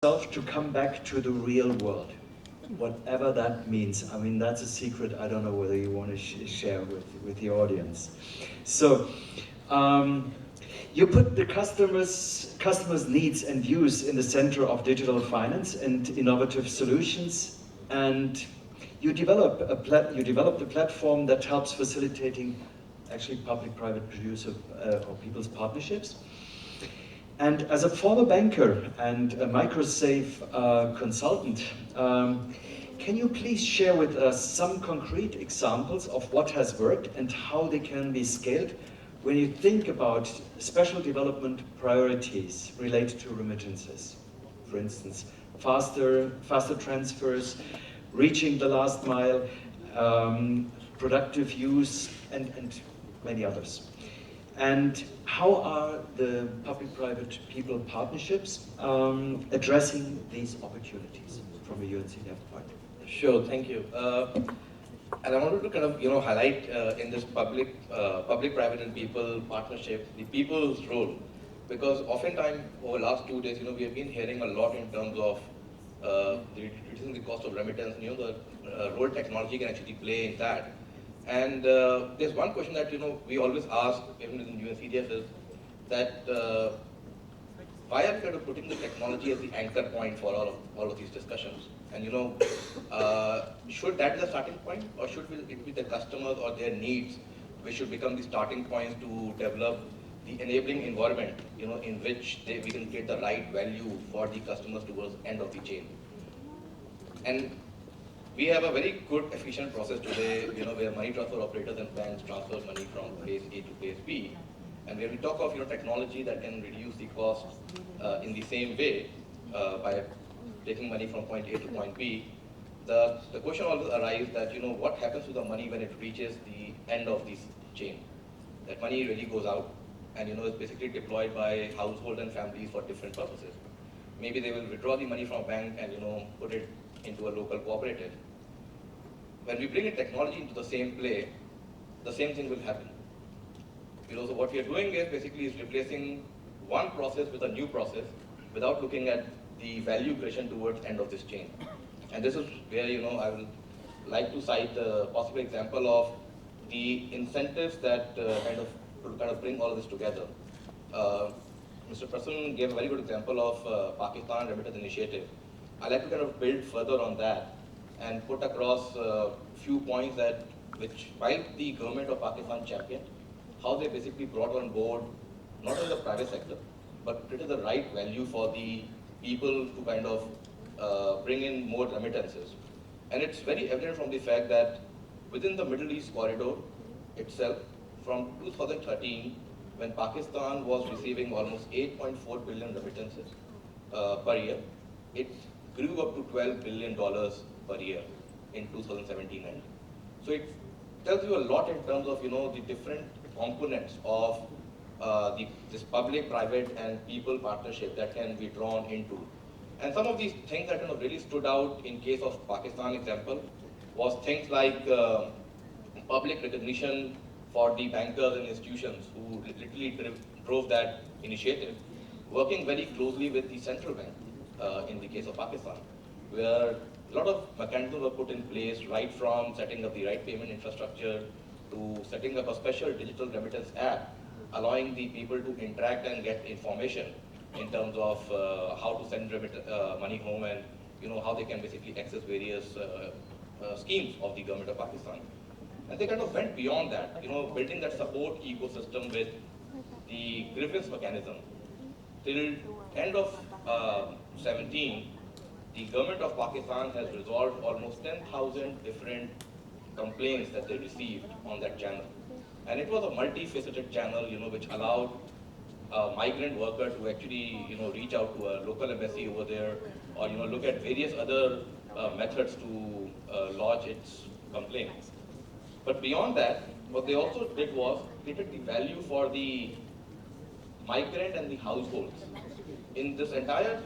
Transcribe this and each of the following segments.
to come back to the real world, whatever that means. I mean, that's a secret I don't know whether you want to share with the audience. So, you put the customers' needs and views in the center of digital finance and innovative solutions, and you developed a platform that helps facilitating actually public-private producer or people's partnerships. And as a former banker and a microsafe consultant, can you please share with us some concrete examples of what has worked and how they can be scaled when you think about special development priorities related to remittances? For instance, faster transfers, reaching the last mile, productive use, and many others. And how are the public-private people partnerships addressing these opportunities from a UNCDF point? Sure, thank you. And I wanted to kind of highlight in this public-private and people partnership the people's role, because oftentimes over the last 2 days, we have been hearing a lot in terms of reducing the cost of remittance, the role technology can actually play in that. And there's one question that we always ask, even in UNCDF, is that why are we kind of putting the technology as the anchor point for all of these discussions? And should that be the starting point, or should it be the customers or their needs which should become the starting points to develop the enabling environment, in which we can create the right value for the customers towards the end of the chain? And we have a very good, efficient process today, where money transfer operators and banks transfer money from place A to place B. And when we talk of technology that can reduce the cost in the same way by taking money from point A to point B, the question always arises that what happens to the money when it reaches the end of this chain? That money really goes out, and it's basically deployed by households and families for different purposes. Maybe they will withdraw the money from a bank and put it into a local cooperative. When we bring in technology into the same play, the same thing will happen. So what we are doing is basically replacing one process with a new process without looking at the value creation towards end of this chain. And this is where I will like to cite a possible example of the incentives that kind of bring all of this together. Mr. Prasun gave a very good example of Pakistan Remittance Initiative. I'd like to kind of build further on that and put across a few points which while the government of Pakistan championed, how they basically brought on board not only the private sector, but created the right value for the people to kind of bring in more remittances. And it's very evident from the fact that within the Middle East corridor itself, from 2013, when Pakistan was receiving almost 8.4 billion remittances per year, it grew up to $12 billion per year in 2017 end. So it tells you a lot in terms of the different components of this public-private and people partnership that can be drawn into. And some of these things that really stood out in case of Pakistan example was things like public recognition for the bankers and institutions who literally drove that initiative, working very closely with the central bank in the case of Pakistan, where a lot of mechanisms were put in place, right from setting up the right payment infrastructure to setting up a special digital remittance app, allowing the people to interact and get information in terms of how to send money home and how they can basically access various schemes of the government of Pakistan. And they kind of went beyond that, building that support ecosystem with the grievance mechanism. Till end of 17, the government of Pakistan has resolved almost 10,000 different complaints that they received on that channel. And it was a multifaceted channel, which allowed a migrant worker to actually, reach out to a local embassy over there, or look at various other methods to lodge its complaints. But beyond that, what they also did was created the value for the migrant and the households. In this entire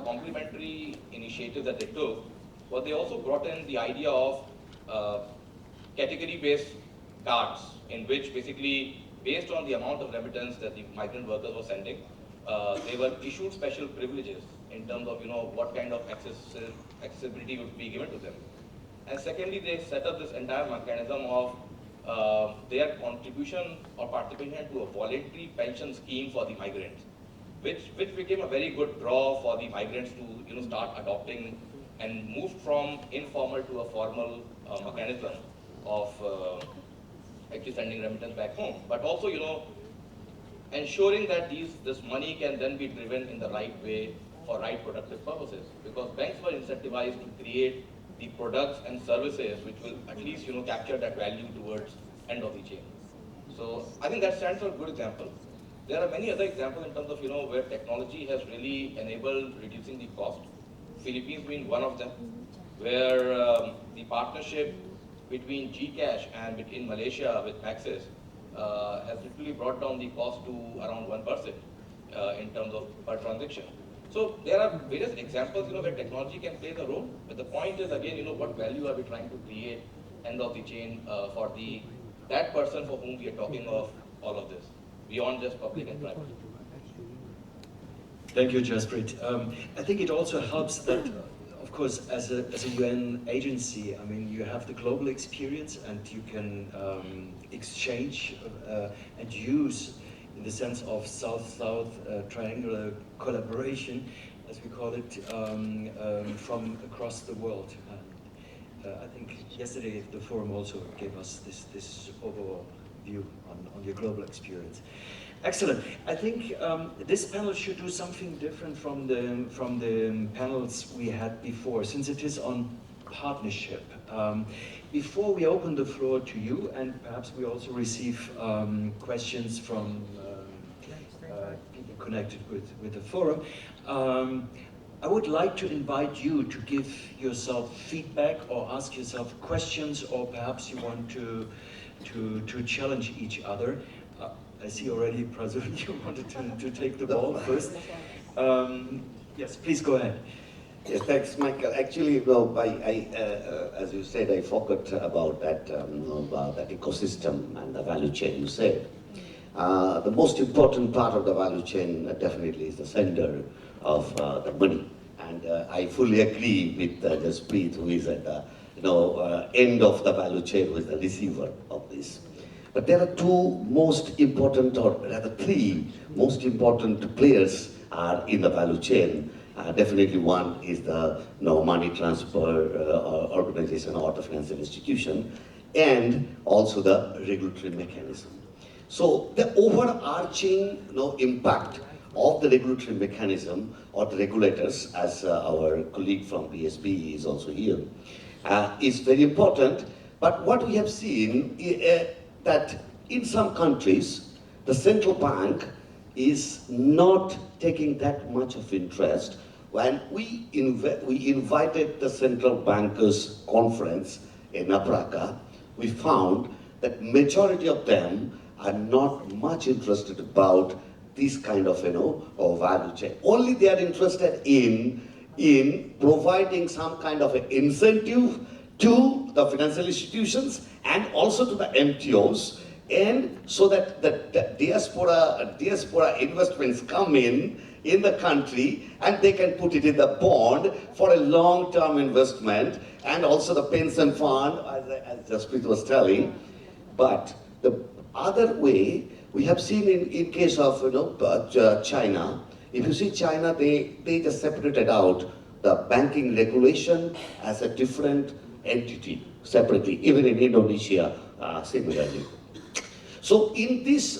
complementary initiative that they took, what they also brought in the idea of category-based cards, in which basically, based on the amount of remittance that the migrant workers were sending, they were issued special privileges in terms of what kind of accessibility would be given to them. And secondly, they set up this entire mechanism of their contribution or participation to a voluntary pension scheme for the migrants, which became a very good draw for the migrants to start adopting and move from informal to a formal mechanism of actually sending remittance back home. But also ensuring that this money can then be driven in the right way for right productive purposes, because banks were incentivized to create the products and services which will at least capture that value towards end of the chain. So I think that stands for a good example. There are many other examples in terms of where technology has really enabled reducing the cost. Philippines being one of them, where the partnership between GCash and between Malaysia with Maxis has literally brought down the cost to around 1% in terms of per transaction. So there are various examples where technology can play the role, but the point is again what value are we trying to create end of the chain for that person for whom we are talking of all of this, beyond just public and private. Thank you, Jaspreet. I think it also helps that, of course, as a UN agency, I mean, you have the global experience and you can exchange and use, in the sense of South-South triangular collaboration, as we call it, from across the world. I think yesterday the forum also gave us this overall view on your global experience. Excellent. I think this panel should do something different from the panels we had before, since it is on partnership. Before we open the floor to you, and perhaps we also receive questions from people connected with the forum, I would like to invite you to give yourself feedback or ask yourself questions, or perhaps you want to challenge each other. I see already, Prasun, you wanted to take the ball first. Yes, please go ahead. Yes, thanks, Michael. Actually, as you said, I forgot about that, that ecosystem and the value chain you said. The most important part of the value chain definitely is the sender of the money. And I fully agree with Jaspreet, who is at the end of the value chain, who is the receiver of this. But there are two most important, or rather three most important players are in the value chain. Definitely one is the money transfer organization or the financial institution, and also the regulatory mechanism. So the overarching impact of the regulatory mechanism or the regulators, as our colleague from PSB is also here, is very important. But what we have seen that in some countries, the central bank is not taking that much of interest. When we invited the central bankers conference in APRACA, we found that majority of them are not much interested about this kind of value chain. Only they are interested in providing some kind of an incentive to the financial institutions and also to the MTOs, and so that the diaspora investments come in the country and they can put it in the bond for a long-term investment, and also the pension fund, as Jaspreet was telling. But the other way, we have seen in case of China. If you see China, they just separated out the banking regulation as a different entity separately, even in Indonesia similarly. So in this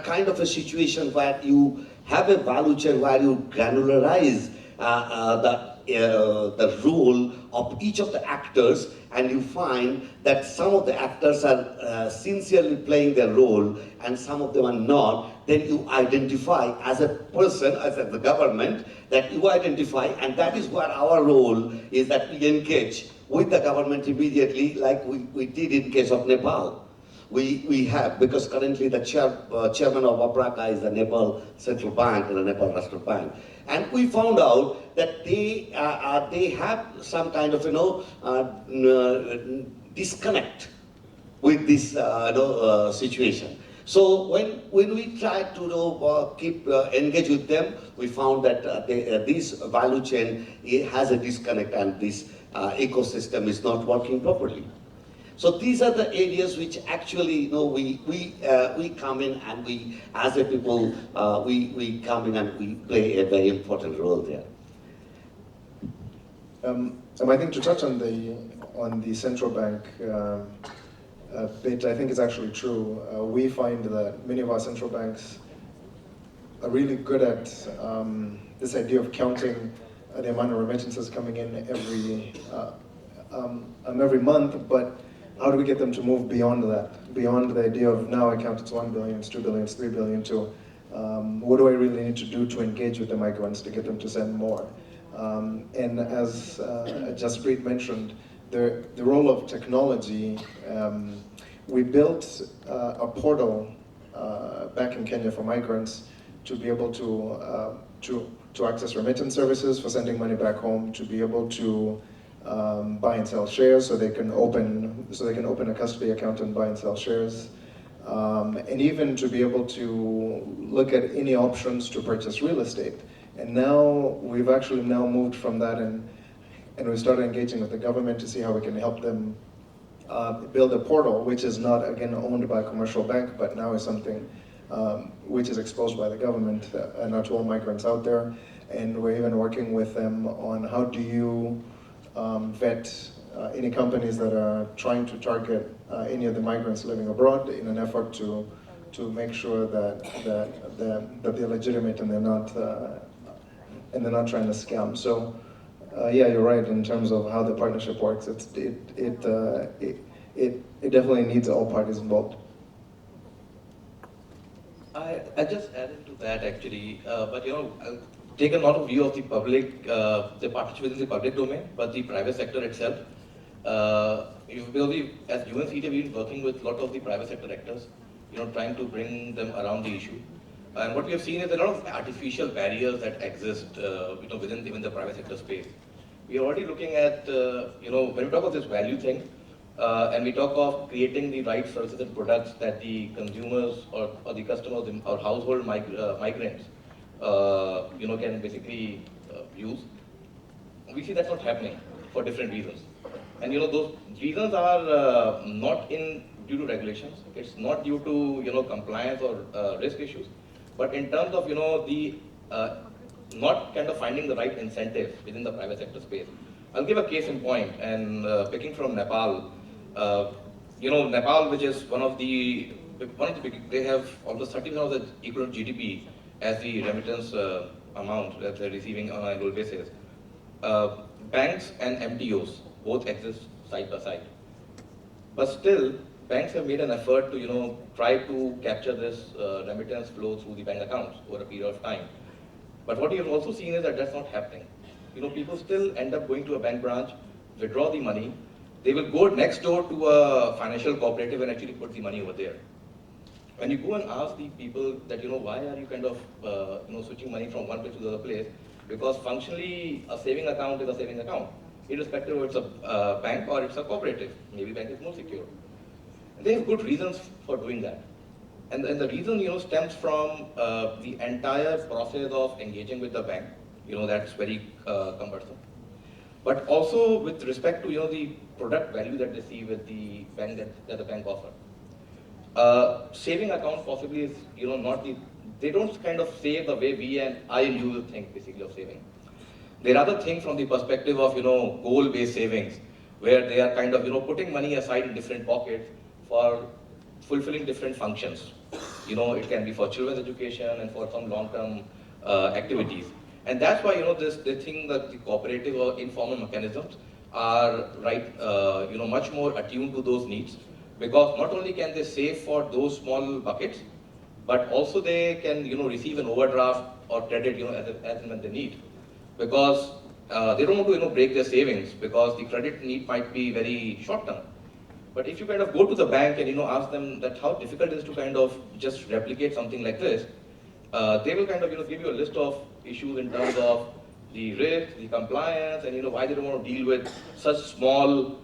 kind of a situation where you have a value chain, where you granularize the role of each of the actors, and you find that some of the actors are sincerely playing their role and some of them are not, then you identify as a person, as the government, that you identify, and that is where our role is, that we engage with the government immediately, like we did in case of Nepal. We have, because currently the chairman of APRACA is the Nepal Central Bank and the Nepal National Bank. And we found out that they have some kind of disconnect with this situation. So when we try to keep engage with them, we found that this value chain has a disconnect and this ecosystem is not working properly. So these are the areas which actually, we come in and we, as a people, we come in and we play a very important role there. I think to touch on the central bank bit, I think it's actually true. We find that many of our central banks are really good at this idea of counting the amount of remittances coming in every month, but how do we get them to move beyond that? Beyond the idea of now I count it's 1 billion, it's 2 billion, it's 3 billion, to what do I really need to do to engage with the migrants to get them to send more? And as Jaspreet mentioned, the role of technology, we built a portal back in Kenya for migrants to be able to access remittance services for sending money back home, to be able to buy and sell shares, so they can open a custody account and buy and sell shares, and even to be able to look at any options to purchase real estate. And now we've actually moved from that, and we started engaging with the government to see how we can help them build a portal, which is not, again, owned by a commercial bank, but now is something which is exposed by the government and to all migrants out there. And we're even working with them on how do you vet any companies that are trying to target any of the migrants living abroad in an effort to make sure that they're legitimate and they're not trying to scam. So yeah, you're right in terms of how the partnership works. It definitely needs all parties involved. I just added to that actually, but I'll take not a view of the public, the partnership within the public domain, but the private sector itself. As UNCDF, we've been working with a lot of the private sector actors, trying to bring them around the issue. And what we have seen is a lot of artificial barriers that exist, within even the private sector space. We are already looking at, when we talk of this value thing, and we talk of creating the right services and products that the consumers or the customers or household migrants, can basically use. We see that's not happening for different reasons. And those reasons are not due to regulations. It's not due to compliance or risk issues, but in terms of the not kind of finding the right incentive within the private sector space. I'll give a case in point, and picking from Nepal. Nepal, which is one of the big, they have almost 30% of the equivalent GDP as the remittance amount that they're receiving on an annual basis. Banks and MTOs both exist side by side, but still banks have made an effort to try to capture this remittance flow through the bank accounts over a period of time. But what you have also seen is that that's not happening. People still end up going to a bank branch, withdraw the money. They will go next door to a financial cooperative and actually put the money over there. When you go and ask the people that, why are you kind of, switching money from one place to the other place? Because functionally, a saving account is a saving account, irrespective of it's a bank or it's a cooperative. Maybe bank is more secure. And they have good reasons for doing that. And the reason, stems from the entire process of engaging with the bank. That's very cumbersome. But also with respect to, the product value that they see with the bank that the bank offers. Saving account possibly is, they don't kind of save the way I and you will think basically of saving. They rather think from the perspective of, goal-based savings, where they are kind of, putting money aside in different pockets for fulfilling different functions. It can be for children's education and for some long-term activities. And that's why, they think that the cooperative or informal mechanisms are much more attuned to those needs. Because not only can they save for those small buckets, but also they can, receive an overdraft or credit, as and when they need. Because they don't want to, break their savings, because the credit need might be very short term. But if you kind of go to the bank and, ask them that how difficult it is to kind of just replicate something like this, they will kind of, give you a list of issues in terms of the risk, the compliance, and, why they don't want to deal with such small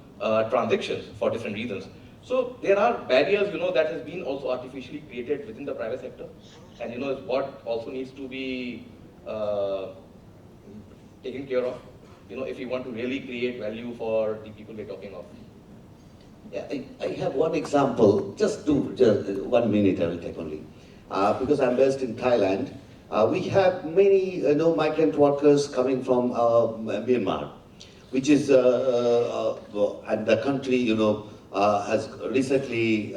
transactions for different reasons. So there are barriers, that has been also artificially created within the private sector, and is what also needs to be taken care of, if we want to really create value for the people we're talking of. Yeah, I have one example, just 1 minute I will take only. Because I'm based in Thailand, we have many migrant workers coming from Myanmar, which is, and the country, has recently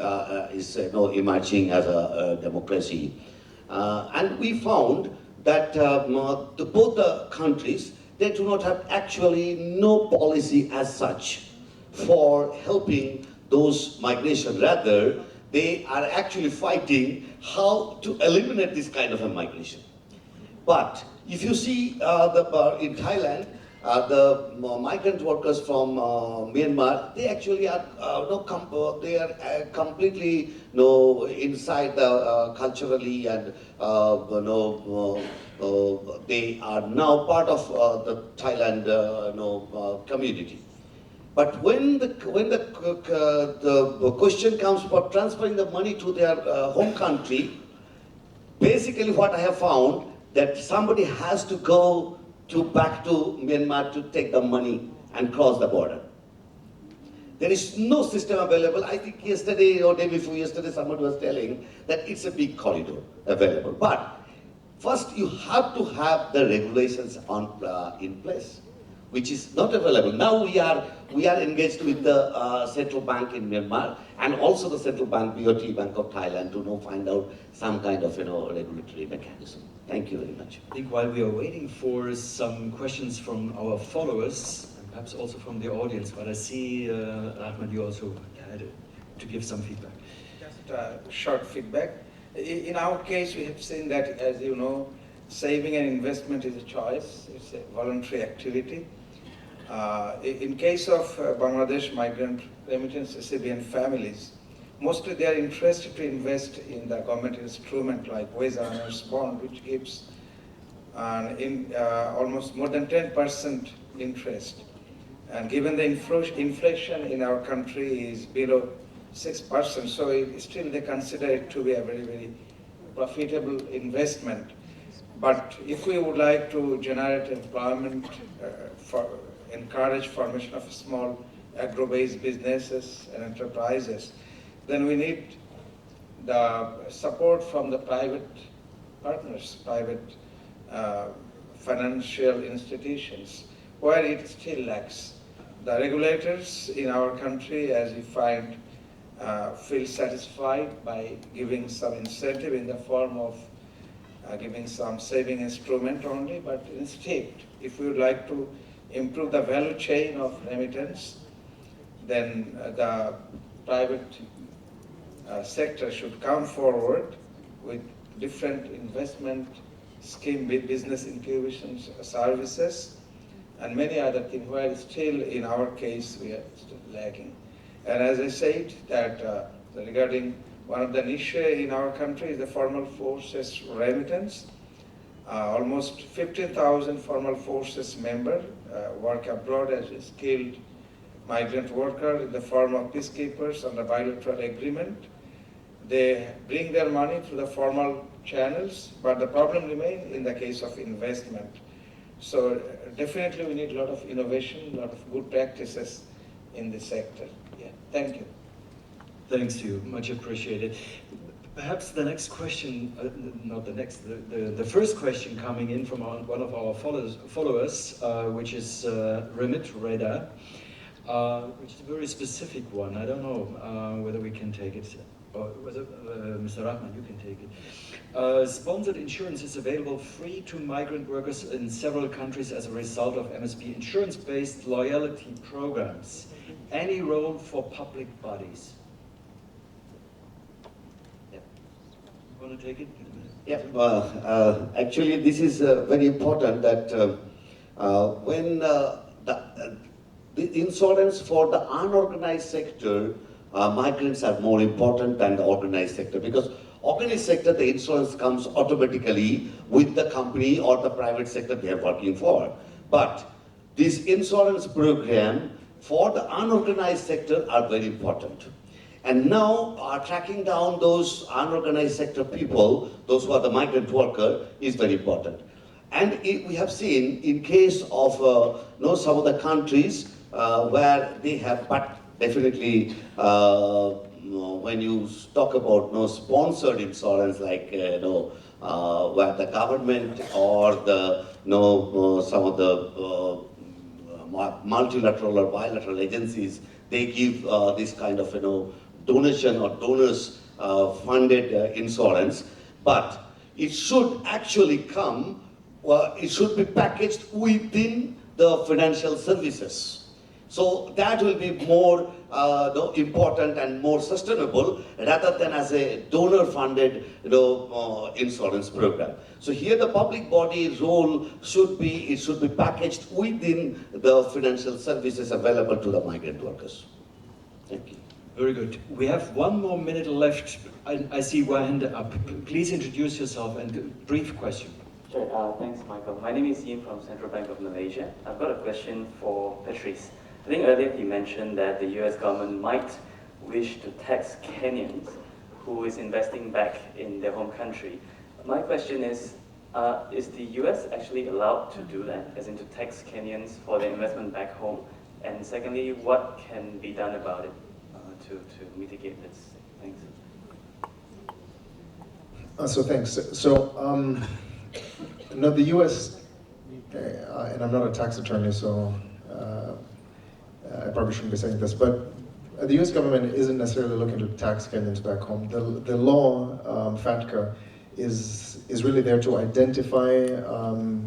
is emerging as a democracy. And we found that both the countries, they do not have actually no policy as such for helping those migration. Rather, they are actually fighting how to eliminate this kind of a migration. But if you see in Thailand, the migrant workers from Myanmar, they actually are completely inside the culturally, and they are now part of the Thailand community. But when the question comes for transferring the money to their home country, basically what I have found, that somebody has to go back to Myanmar to take the money and cross the border. There is no system available. I think yesterday or day before yesterday, somebody was telling that it's a big corridor available. But first you have to have the regulations in place, which is not available. Now we are engaged with the central bank in Myanmar, and also the central bank, BOT, Bank of Thailand, to find out some kind of regulatory mechanism. Thank you very much. I think while we are waiting for some questions from our followers, and perhaps also from the audience, but I see, Rahman, you also had to give some feedback. Just short feedback. In our case, we have seen that, as you know, saving and investment is a choice. It's a voluntary activity. In case of Bangladesh migrant remittance recipient families, mostly they are interested to invest in the government instrument like wage earners bond, which gives almost more than 10% interest. And given the inflation in our country is below 6%, so still they consider it to be a very, very profitable investment. But if we would like to generate employment, encourage formation of small agro-based businesses and enterprises, then we need the support from the private partners, private financial institutions, where it still lacks. The regulators in our country, as we find, feel satisfied by giving some incentive in the form of giving some saving instrument only, but instead, if we would like to improve the value chain of remittance, then the private sector should come forward with different investment scheme, business incubation services, and many other things, where still in our case we are still lagging. And as I said, that regarding one of the niche in our country is the formal forces remittance. Almost 15,000 formal forces members work abroad as a skilled migrant worker in the form of peacekeepers under bilateral agreement. They bring their money through the formal channels, but the problem remains in the case of investment. So definitely we need a lot of innovation, a lot of good practices in this sector. Yeah, thank you. Thanks to you, much appreciated. Perhaps the next question, not the next, the first question coming in from one of our followers, which is Remittances, which is a very specific one. I don't know whether we can take it, or whether Mr. Rahman, you can take it. Sponsored insurance is available free to migrant workers in several countries as a result of MSP insurance-based loyalty programs. Any role for public bodies? Want to take it? Yeah, actually this is very important that when the insurance for the unorganized sector, migrants are more important than the organized sector, because organized sector, the insurance comes automatically with the company or the private sector they are working for. But this insurance program for the unorganized sector are very important. And now tracking down those unorganized sector people, those who are the migrant worker, is very important. And we have seen in case of some of the countries where they have, but definitely when you talk about sponsored insurance, like where the government or the some of the multilateral or bilateral agencies, they give this kind of donation or donors funded insurance, but it should actually come, it should be packaged within the financial services. So that will be more important and more sustainable rather than as a donor-funded insurance program. So here the public body's role should be, it should be packaged within the financial services available to the migrant workers. Thank you. Very good. We have 1 more minute left. I see one hand up. Please introduce yourself and a brief question. Sure. Thanks, Michael. My name is Ian from Central Bank of Malaysia. I've got a question for Patrice. I think earlier he mentioned that the US government might wish to tax Kenyans who is investing back in their home country. My question is the US actually allowed to do that, as in to tax Kenyans for their investment back home? And secondly, what can be done about it to mitigate this? Thanks. Thanks. The US, and I'm not a tax attorney, so I probably shouldn't be saying this, but the US government isn't necessarily looking to tax Kenyans back home. The law, FATCA, is really there to identify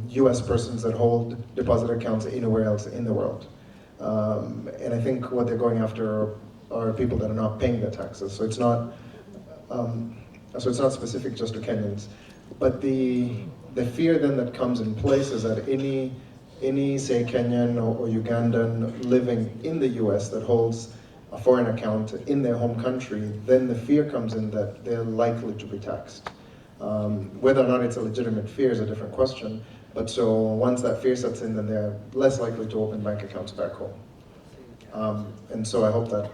US persons that hold deposit accounts anywhere else in the world. And I think what they're going after are people that are not paying their taxes. So it's not specific just to Kenyans. But the fear then that comes in place is that any say Kenyan or Ugandan living in the US that holds a foreign account in their home country, then the fear comes in that they're likely to be taxed. Whether or not it's a legitimate fear is a different question, but so once that fear sets in, then they're less likely to open bank accounts back home. And so I hope that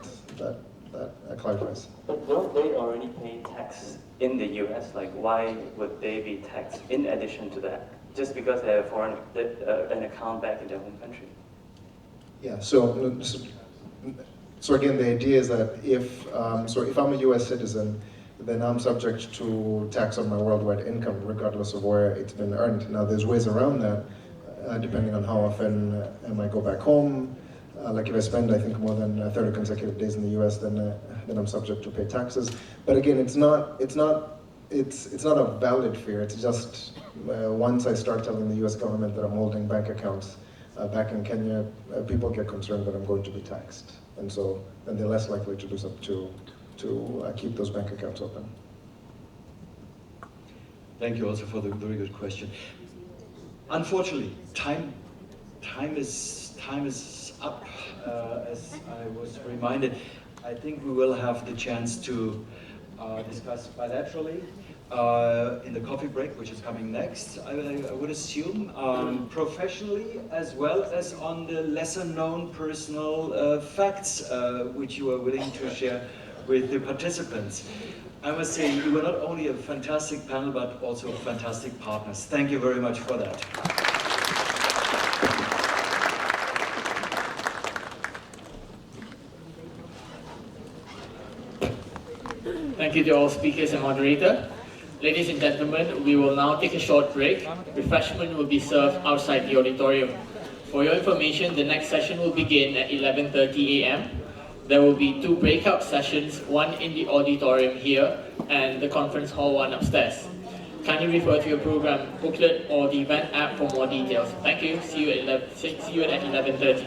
clarifies. But don't they already pay tax in the US? Like, why would they be taxed in addition to that? Just because they have an account back in their home country? Yeah, so again, the idea is that if I'm a US citizen, then I'm subject to tax on my worldwide income, regardless of where it's been earned. Now, there's ways around that, depending on how often I might go back home. Like if I spend, I think, more than 30 consecutive days in the US, then I'm subject to pay taxes. But again, it's not a valid fear. It's just once I start telling the US government that I'm holding bank accounts back in Kenya, people get concerned that I'm going to be taxed. And so then they're less likely to do something to keep those bank accounts open. Thank you also for the very good question. Unfortunately, time is up. As I was reminded, I think we will have the chance to discuss bilaterally in the coffee break, which is coming next, I would assume, professionally, as well as on the lesser known personal facts which you are willing to share with the participants. I must say, you were not only a fantastic panel, but also fantastic partners. Thank you very much for that. Thank you to all speakers and moderator. Ladies and gentlemen, we will now take a short break. Refreshment will be served outside the auditorium. For your information, the next session will begin at 11:30 a.m. There will be 2 breakout sessions, one in the auditorium here and the conference hall one upstairs. Kindly refer to your program booklet or the event app for more details. Thank you. See you at 11:30.